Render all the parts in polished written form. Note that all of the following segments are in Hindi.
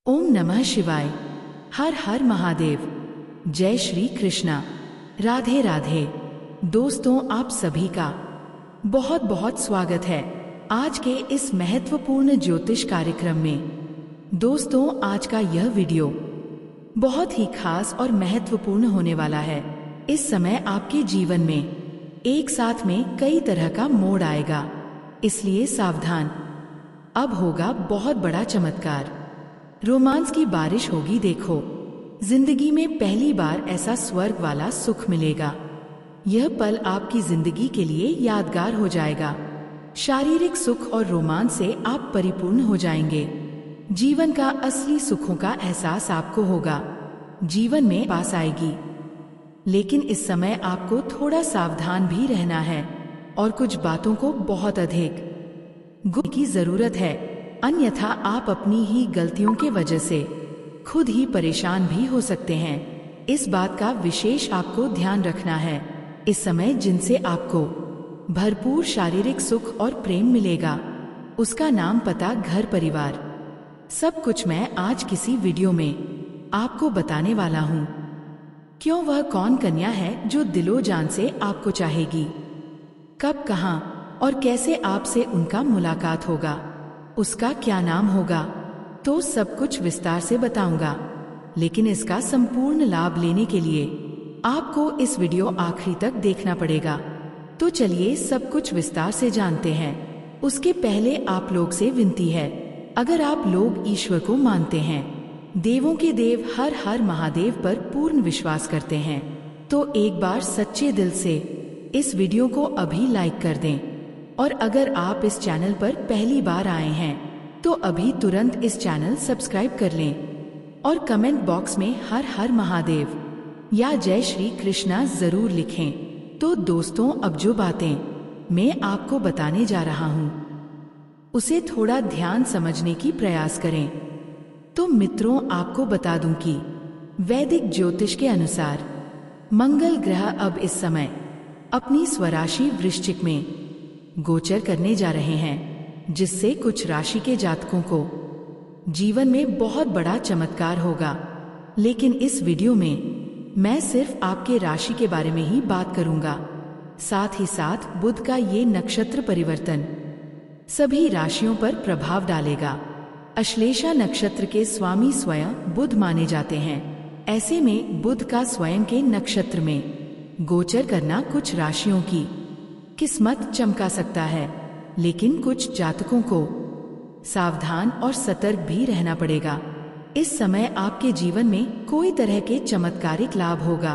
ओम नमः शिवाय। हर हर महादेव। जय श्री कृष्णा। राधे राधे। दोस्तों, आप सभी का बहुत बहुत स्वागत है आज के इस महत्वपूर्ण ज्योतिष कार्यक्रम में। दोस्तों, आज का यह वीडियो बहुत ही खास और महत्वपूर्ण होने वाला है। इस समय आपके जीवन में एक साथ में कई तरह का मोड़ आएगा, इसलिए सावधान। अब होगा बहुत बड़ा चमत्कार, रोमांस की बारिश होगी। देखो, जिंदगी में पहली बार ऐसा स्वर्ग वाला सुख मिलेगा। यह पल आपकी जिंदगी के लिए यादगार हो जाएगा। शारीरिक सुख और रोमांस से आप परिपूर्ण हो जाएंगे। जीवन का असली सुखों का एहसास आपको होगा, जीवन में पास आएगी। लेकिन इस समय आपको थोड़ा सावधान भी रहना है और कुछ बातों को बहुत अधिक गौर की जरूरत है, अन्यथा आप अपनी ही गलतियों के वजह से खुद ही परेशान भी हो सकते हैं। इस बात का विशेष आपको ध्यान रखना है। इस समय जिनसे आपको भरपूर शारीरिक सुख और प्रेम मिलेगा, उसका नाम, पता, घर परिवार, सब कुछ मैं आज किसी वीडियो में आपको बताने वाला हूँ। क्यों, वह कौन कन्या है जो दिलो जान से आपको चाहेगी, कब, कहाँ और कैसे आपसे उनका मुलाकात होगा, उसका क्या नाम होगा, तो सब कुछ विस्तार से बताऊंगा। लेकिन इसका संपूर्ण लाभ लेने के लिए आपको इस वीडियो आखिरी तक देखना पड़ेगा। तो चलिए सब कुछ विस्तार से जानते हैं। उसके पहले आप लोग से विनती है, अगर आप लोग ईश्वर को मानते हैं, देवों के देव हर हर महादेव पर पूर्ण विश्वास करते हैं, तो एक बार सच्चे दिल से इस वीडियो को अभी लाइक कर दें। और अगर आप इस चैनल पर पहली बार आए हैं तो अभी तुरंत इस चैनल सब्सक्राइब कर लें और कमेंट बॉक्स में हर हर महादेव या जय श्री कृष्णा जरूर लिखें। तो दोस्तों, अब जो बातें मैं आपको बताने जा रहा हूँ उसे थोड़ा ध्यान समझने की प्रयास करें। तो मित्रों, आपको बता दूं कि वैदिक ज्योतिष के अनुसार मंगल ग्रह अब इस समय अपनी स्वराशि वृश्चिक में गोचर करने जा रहे हैं, जिससे कुछ राशि के जातकों को जीवन में बहुत बड़ा चमत्कार होगा। लेकिन इस वीडियो में मैं सिर्फ आपके राशि के बारे में ही बात करूंगा। साथ ही साथ बुध का ये नक्षत्र परिवर्तन सभी राशियों पर प्रभाव डालेगा। अश्लेषा नक्षत्र के स्वामी स्वयं बुध माने जाते हैं। ऐसे में बुध का स्वयं के नक्षत्र में गोचर करना कुछ राशियों की किस्मत चमका सकता है, लेकिन कुछ जातकों को सावधान और सतर्क भी रहना पड़ेगा। इस समय आपके जीवन में कोई तरह के चमत्कारिक लाभ होगा,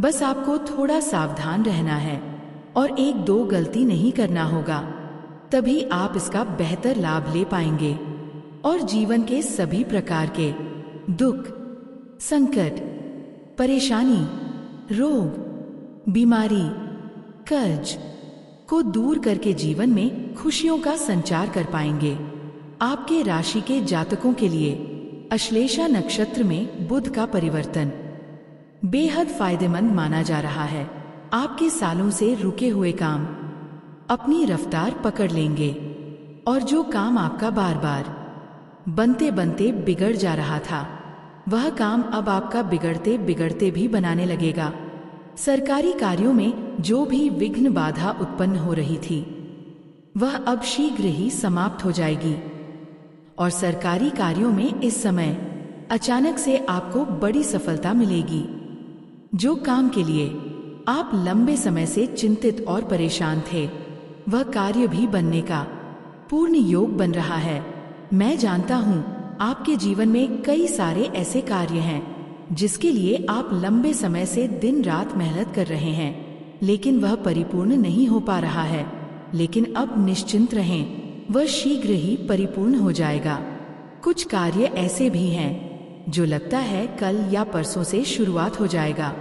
बस आपको थोड़ा सावधान रहना है और एक दो गलती नहीं करना होगा, तभी आप इसका बेहतर लाभ ले पाएंगे और जीवन के सभी प्रकार के दुख, संकट, परेशानी, रोग, बीमारी, कर्ज को दूर करके जीवन में खुशियों का संचार कर पाएंगे। आपके राशि के जातकों के लिए अश्लेषा नक्षत्र में बुध का परिवर्तन बेहद फायदेमंद माना जा रहा है। आपके सालों से रुके हुए काम अपनी रफ्तार पकड़ लेंगे और जो काम आपका बार बार बनते बनते बिगड़ जा रहा था, वह काम अब आपका बिगड़ते बिगड़ते भी बनाने लगेगा। सरकारी कार्यों में जो भी विघ्न बाधा उत्पन्न हो रही थी, वह अब शीघ्र ही समाप्त हो जाएगी और सरकारी कार्यों में इस समय अचानक से आपको बड़ी सफलता मिलेगी। जो काम के लिए आप लंबे समय से चिंतित और परेशान थे, वह कार्य भी बनने का पूर्ण योग बन रहा है। मैं जानता हूँ आपके जीवन में कई सारे ऐसे कार्य हैं जिसके लिए आप लंबे समय से दिन रात मेहनत कर रहे हैं, लेकिन वह परिपूर्ण नहीं हो पा रहा है। लेकिन अब निश्चिंत रहें, वह शीघ्र ही परिपूर्ण हो जाएगा। कुछ कार्य ऐसे भी हैं जो लगता है कल या परसों से शुरुआत हो जाएगा,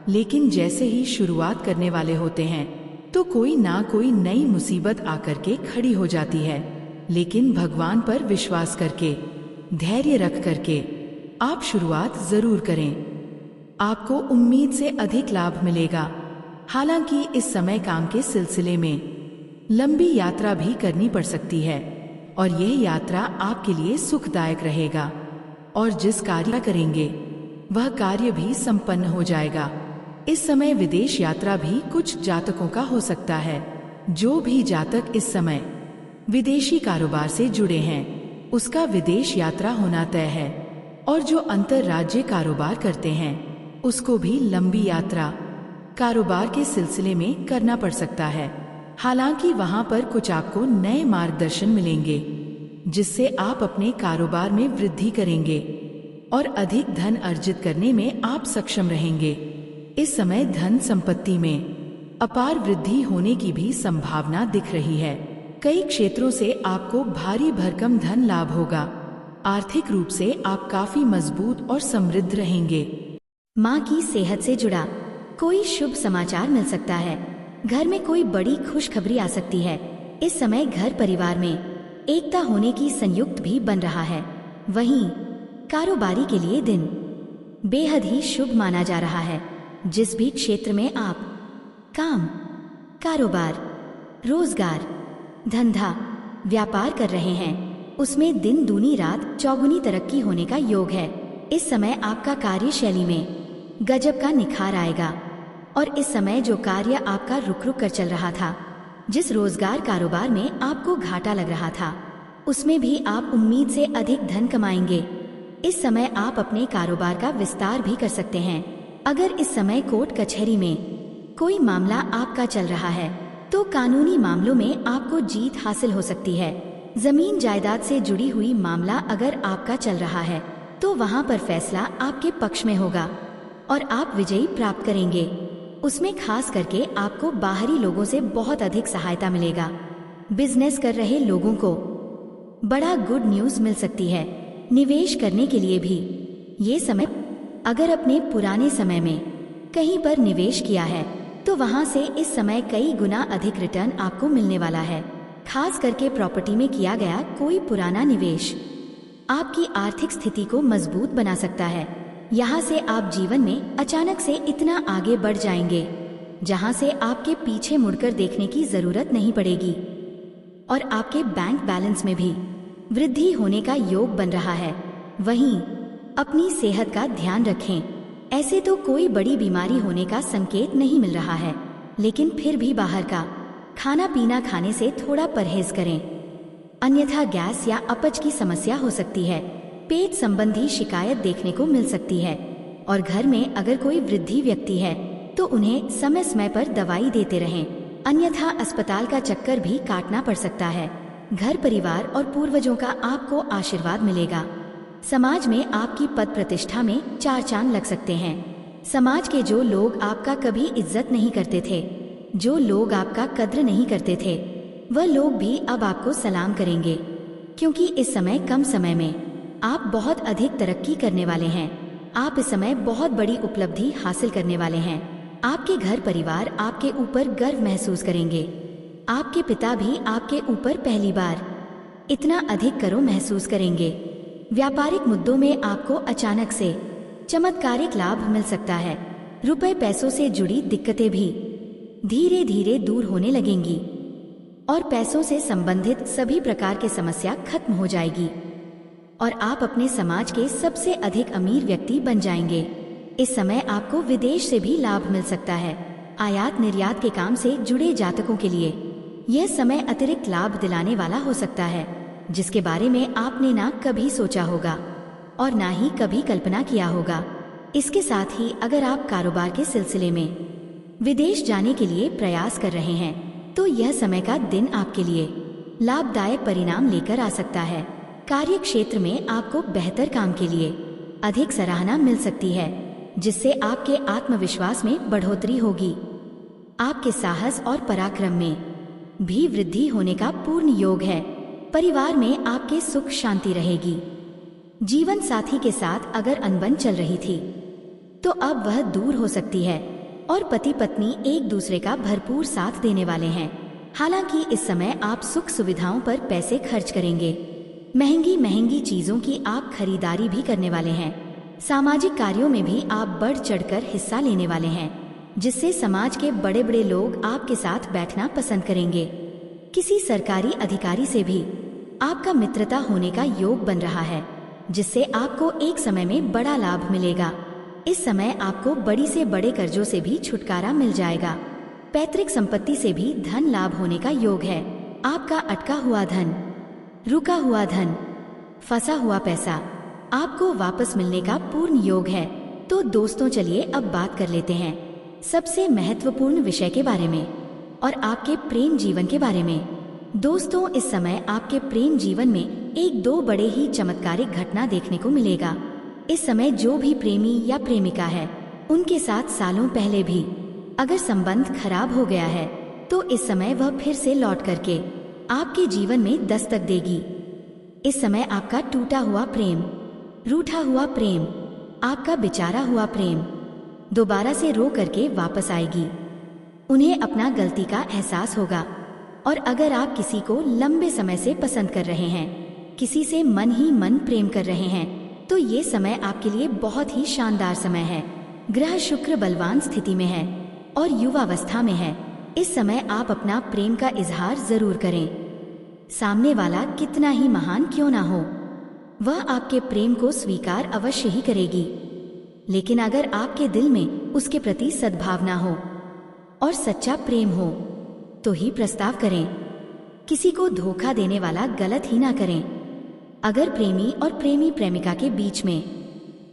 लेकिन जैसे ही शुरुआत करने वाले होते हैं तो कोई ना कोई नई मुसीबत आकर के खड़ी हो जाती है। लेकिन भगवान पर विश्वास करके, धैर्य रख करके आप शुरुआत जरूर करें। आपको उम्मीद से अधिक लाभ मिलेगा। हालांकि इस समय काम के सिलसिले में लंबी यात्रा भी करनी पड़ सकती है और यह यात्रा आपके लिए सुखदायक रहेगा। और जिस कार्य करेंगे वह कार्य भी संपन्न हो जाएगा। इस समय विदेश यात्रा भी कुछ जातकों का हो सकता है। जो भी जातक इस समय विदेशी कारोबार से जुड़े हैं उसका विदेश यात्रा होना तय है, और जो अंतर्राज्यीय कारोबार करते हैं उसको भी लंबी यात्रा कारोबार के सिलसिले में करना पड़ सकता है। हालांकि वहां पर कुछ आपको नए मार्गदर्शन मिलेंगे जिससे आप अपने कारोबार में वृद्धि करेंगे और अधिक धन अर्जित करने में आप सक्षम रहेंगे। इस समय धन संपत्ति में अपार वृद्धि होने की भी संभावना दिख रही है। कई क्षेत्रों से आपको भारी भरकम धन लाभ होगा। आर्थिक रूप से आप काफी मजबूत और समृद्ध रहेंगे। माँ की सेहत से जुड़ा कोई शुभ समाचार मिल सकता है। घर में कोई बड़ी खुशखबरी आ सकती है। इस समय घर परिवार में एकता होने की संयुक्त भी बन रहा है। वहीं कारोबारी के लिए दिन बेहद ही शुभ माना जा रहा है। जिस भी क्षेत्र में आप काम, कारोबार, रोजगार, धंधा, व्यापार कर रहे हैं उसमें दिन दूनी रात चौगुनी तरक्की होने का योग है। इस समय आपका कार्यशैली में गजब का निखार आएगा और इस समय जो कार्य आपका रुक रुक कर चल रहा था, जिस रोजगार कारोबार में आपको घाटा लग रहा था, उसमें भी आप उम्मीद से अधिक धन कमाएंगे। इस समय आप अपने कारोबार का विस्तार भी कर सकते हैं। अगर इस समय कोर्ट कचहरी में कोई मामला आपका चल रहा है तो कानूनी मामलों में आपको जीत हासिल हो सकती है। जमीन जायदाद से जुड़ी हुई मामला अगर आपका चल रहा है तो वहां पर फैसला आपके पक्ष में होगा और आप विजयी प्राप्त करेंगे। उसमें खास करके आपको बाहरी लोगों से बहुत अधिक सहायता मिलेगा। बिजनेस कर रहे लोगों को बड़ा गुड न्यूज मिल सकती है। निवेश करने के लिए भी ये समय, अगर अपने पुराने समय में कहीं पर निवेश किया है तो वहां से इस समय कई गुना अधिक रिटर्न आपको मिलने वाला है। खास करके प्रॉपर्टी में किया गया कोई पुराना निवेश आपकी आर्थिक स्थिति को मजबूत बना सकता है। यहाँ से आप जीवन में अचानक से इतना आगे बढ़ जाएंगे जहाँ से आपके पीछे मुड़कर देखने की जरूरत नहीं पड़ेगी और आपके बैंक बैलेंस में भी वृद्धि होने का योग बन रहा है। वहीं अपनी सेहत का ध्यान रखें। ऐसे तो कोई बड़ी बीमारी होने का संकेत नहीं मिल रहा है, लेकिन फिर भी बाहर का खाना पीना खाने से थोड़ा परहेज करें, अन्यथा गैस या अपच की समस्या हो सकती है। पेट संबंधी शिकायत देखने को मिल सकती है और घर में अगर कोई वृद्धि व्यक्ति है तो उन्हें समय समय पर दवाई देते रहें, अन्यथा अस्पताल का चक्कर भी काटना पड़ सकता है। घर परिवार और पूर्वजों का आपको आशीर्वाद मिलेगा। समाज में आपकी पद प्रतिष्ठा में चार चांद लग सकते हैं। समाज के जो लोग आपका कभी इज्जत नहीं करते थे, जो लोग आपका कद्र नहीं करते थे, वह लोग भी अब आपको सलाम करेंगे, क्योंकि इस समय कम समय में आप बहुत अधिक तरक्की करने वाले हैं। आप इस समय बहुत बड़ी उपलब्धि हासिल करने वाले हैं। आपके घर परिवार आपके ऊपर गर्व महसूस करेंगे। आपके पिता भी आपके ऊपर पहली बार इतना अधिक गर्व महसूस करेंगे। व्यापारिक मुद्दों में आपको अचानक से चमत्कारिक लाभ मिल सकता है। रुपए पैसों से जुड़ी दिक्कतें भी धीरे धीरे दूर होने लगेंगी और पैसों से संबंधित सभी प्रकार की समस्या खत्म हो जाएगी और आप अपने समाज के सबसे अधिक अमीर व्यक्ति बन जाएंगे। इस समय आपको विदेश से भी लाभ मिल सकता है। आयात निर्यात के काम से जुड़े जातकों के लिए यह समय अतिरिक्त लाभ दिलाने वाला हो सकता है, जिसके बारे में आपने ना कभी सोचा होगा और ना ही कभी कल्पना किया होगा। इसके साथ ही अगर आप कारोबार के सिलसिले में विदेश जाने के लिए प्रयास कर रहे हैं तो यह समय का दिन आपके लिए लाभदायक परिणाम लेकर आ सकता है। कार्य क्षेत्र में आपको बेहतर काम के लिए अधिक सराहना मिल सकती है, जिससे आपके आत्मविश्वास में बढ़ोतरी होगी। आपके साहस और पराक्रम में भी वृद्धि होने का पूर्ण योग है। परिवार में आपके सुख शांति रहेगी। जीवन साथी के साथ अगर अनबन चल रही थी तो अब वह दूर हो सकती है और पति पत्नी एक दूसरे का भरपूर साथ देने वाले हैं। हालांकि इस समय आप सुख सुविधाओं पर पैसे खर्च करेंगे। महंगी महंगी चीजों की आप खरीदारी भी करने वाले हैं। सामाजिक कार्यों में भी आप बढ़ चढ़कर हिस्सा लेने वाले हैं, जिससे समाज के बड़े बड़े लोग आपके साथ बैठना पसंद करेंगे। किसी सरकारी अधिकारी से भी आपका मित्रता होने का योग बन रहा है, जिससे आपको एक समय में बड़ा लाभ मिलेगा। इस समय आपको बड़ी से बड़े कर्जों से भी छुटकारा मिल जाएगा। पैतृक संपत्ति से भी धन लाभ होने का योग है। आपका अटका हुआ धन, रुका हुआ धन, फंसा हुआ पैसा आपको वापस मिलने का पूर्ण योग है। तो दोस्तों चलिए अब बात कर लेते हैं सबसे महत्वपूर्ण विषय के बारे में और आपके प्रेम जीवन के बारे में। दोस्तों, इस समय आपके प्रेम जीवन में एक दो बड़े ही चमत्कारिक घटना देखने को मिलेगा। इस समय जो भी प्रेमी या प्रेमिका है, उनके साथ सालों पहले भी अगर संबंध खराब हो गया है तो इस समय वह फिर से लौट करके आपके जीवन में दस्तक देगी। इस समय आपका टूटा हुआ प्रेम, रूठा हुआ प्रेम, आपका बिचारा हुआ प्रेम दोबारा से रो करके वापस आएगी। उन्हें अपना गलती का एहसास होगा। और अगर आप किसी को लंबे समय से पसंद कर रहे हैं, किसी से मन ही मन प्रेम कर रहे हैं, तो ये समय आपके लिए बहुत ही शानदार समय है। ग्रह शुक्र बलवान स्थिति में है और युवावस्था में है। इस समय आप अपना प्रेम का इजहार जरूर करें। सामने वाला कितना ही महान क्यों ना हो, वह आपके प्रेम को स्वीकार अवश्य ही करेगी। लेकिन अगर आपके दिल में उसके प्रति सद्भावना हो और सच्चा प्रेम हो तो ही प्रस्ताव करें। किसी को धोखा देने वाला गलत ही ना करें। अगर प्रेमी और प्रेमी प्रेमिका के बीच में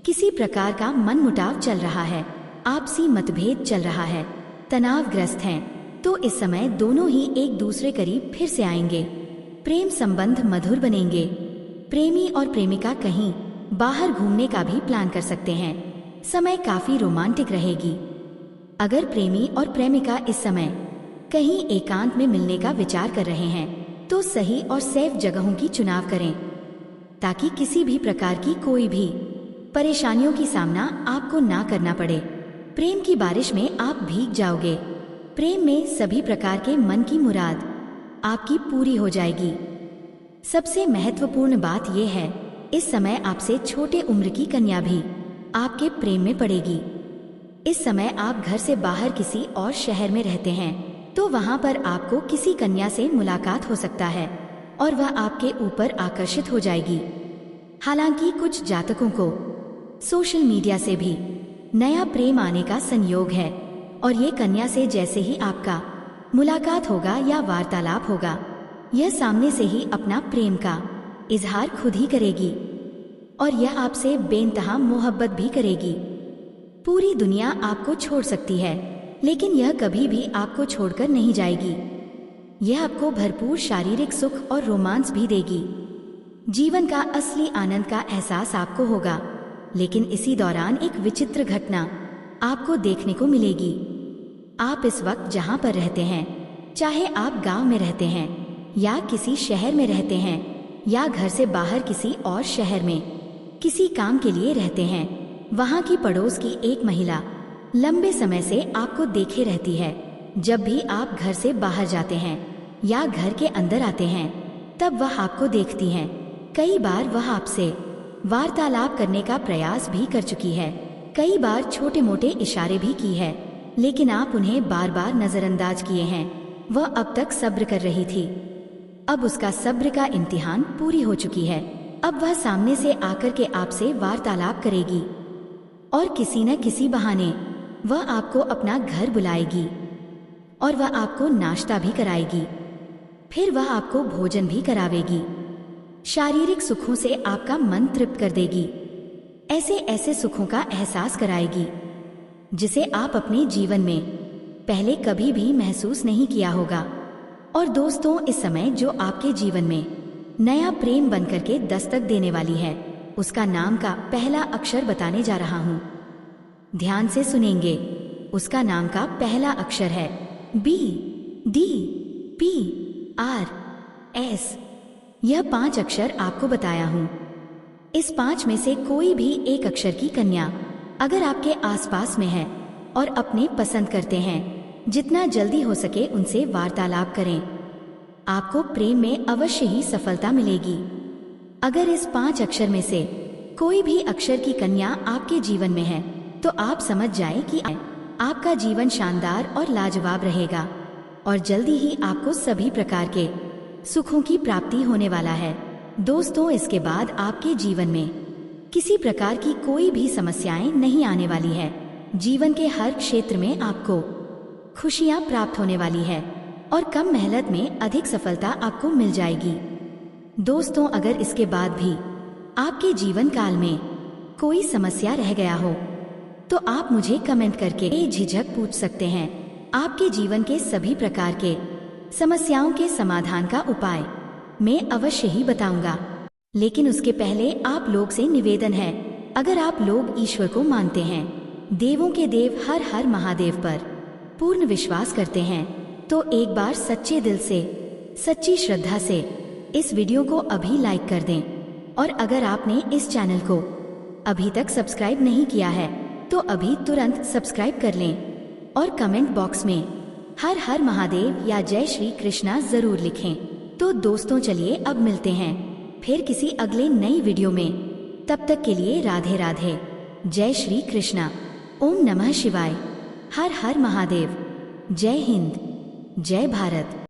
किसी प्रकार का मनमुटाव चल रहा है, आपसी मतभेद चल रहा है, तनावग्रस्त हैं, तो इस समय दोनों ही एक दूसरे करीब फिर से आएंगे। प्रेम संबंध मधुर बनेंगे। प्रेमी और प्रेमिका कहीं बाहर घूमने का भी प्लान कर सकते हैं। समय काफी रोमांटिक रहेगी। अगर प्रेमी और प्रेमिका इस समय कहीं एकांत में मिलने का विचार कर रहे हैं तो सही और सेफ जगहों की चुनाव करें ताकि किसी भी प्रकार की कोई भी परेशानियों की सामना आपको ना करना पड़े। प्रेम की बारिश में आप भीग जाओगे। प्रेम में सभी प्रकार के मन की मुराद आपकी पूरी हो जाएगी। सबसे महत्वपूर्ण बात यह है, इस समय आपसे छोटे उम्र की कन्या भी आपके प्रेम में पड़ेगी। इस समय आप घर से बाहर किसी और शहर में रहते हैं तो वहां पर आपको किसी कन्या से मुलाकात हो सकता है और वह आपके ऊपर आकर्षित हो जाएगी। हालांकि कुछ जातकों को सोशल मीडिया से भी नया प्रेम आने का संयोग है और ये कन्या से जैसे ही आपका मुलाकात होगा या वार्तालाप होगा, यह सामने से ही अपना प्रेम का इजहार खुद ही करेगी और यह आपसे बेइंतहा मोहब्बत भी करेगी। पूरी दुनिया आपको छोड़ सकती है, लेकिन यह कभी भी आपको छोड़कर नहीं जाएगी। यह आपको भरपूर शारीरिक सुख और रोमांस भी देगी। जीवन का असली आनंद का एहसास आपको होगा, लेकिन इसी दौरान एक विचित्र घटना आपको देखने को मिलेगी। आप इस वक्त जहां पर रहते हैं, चाहे आप गांव में रहते हैं या किसी शहर में रहते हैं या घर से बाहर किसी और शहर में किसी काम के लिए रहते हैं, वहां की पड़ोस की एक महिला लंबे समय से आपको देखे रहती है। जब भी आप घर से बाहर जाते हैं या घर के अंदर आते हैं, तब वह आपको देखती हैं। कई बार वह आपसे वार्तालाप करने का प्रयास भी कर चुकी है, कई बार छोटे मोटे इशारे भी की है, लेकिन आप उन्हें बार बार नजरअंदाज किए हैं। वह अब तक सब्र कर रही थी, अब उसका सब्र का इम्तिहान पूरी हो चुकी है। अब वह सामने से आकर के आपसे वार्तालाप करेगी और किसी न किसी बहाने वह आपको अपना घर बुलाएगी और वह आपको नाश्ता भी कराएगी। फिर वह आपको भोजन भी करावेगी। शारीरिक सुखों से आपका मन तृप्त कर देगी। ऐसे ऐसे सुखों का एहसास कराएगी जिसे आप अपने जीवन में पहले कभी भी महसूस नहीं किया होगा। और दोस्तों, इस समय जो आपके जीवन में नया प्रेम बनकर के दस्तक देने वाली है, उसका नाम का पहला अक्षर बताने जा रहा हूँ। ध्यान से सुनेंगे। उसका नाम का पहला अक्षर है B, D, P, R, S। यह 5 अक्षर आपको बताया हूँ। इस 5 में से कोई भी एक अक्षर की कन्या अगर आपके आसपास में है और अपने पसंद करते हैं, जितना जल्दी हो सके उनसे वार्तालाप करें। आपको प्रेम में अवश्य ही सफलता मिलेगी। अगर इस 5 अक्षर में से कोई भी अक्षर की कन्या आपके जीवन में है तो आप समझ जाएं कि आपका जीवन शानदार और लाजवाब रहेगा और जल्दी ही आपको सभी प्रकार के सुखों की प्राप्ति होने वाला है। दोस्तों, इसके बाद आपके जीवन में किसी प्रकार की कोई भी समस्याएं नहीं आने वाली है। जीवन के हर क्षेत्र में आपको खुशियां प्राप्त होने वाली है और कम मेहनत में अधिक सफलता आपको मिल जाएगी। दोस्तों, अगर इसके बाद भी आपके जीवन काल में कोई समस्या रह गया हो तो आप मुझे कमेंट करके बेझिझक पूछ सकते हैं। आपके जीवन के सभी प्रकार के समस्याओं के समाधान का उपाय मैं अवश्य ही बताऊंगा। लेकिन उसके पहले आप लोग से निवेदन है, अगर आप लोग ईश्वर को मानते हैं, देवों के देव हर हर महादेव पर पूर्ण विश्वास करते हैं, तो एक बार सच्चे दिल से, सच्ची श्रद्धा से इस वीडियो को अभी लाइक कर दें। और अगर आपने इस चैनल को अभी तक सब्सक्राइब नहीं किया है तो अभी तुरंत सब्सक्राइब कर लें और कमेंट बॉक्स में हर हर महादेव या जय श्री कृष्णा जरूर लिखें। तो दोस्तों, चलिए अब मिलते हैं फिर किसी अगले नई वीडियो में। तब तक के लिए राधे राधे, जय श्री कृष्णा, ओम नमः शिवाय, हर हर महादेव, जय हिंद, जय भारत।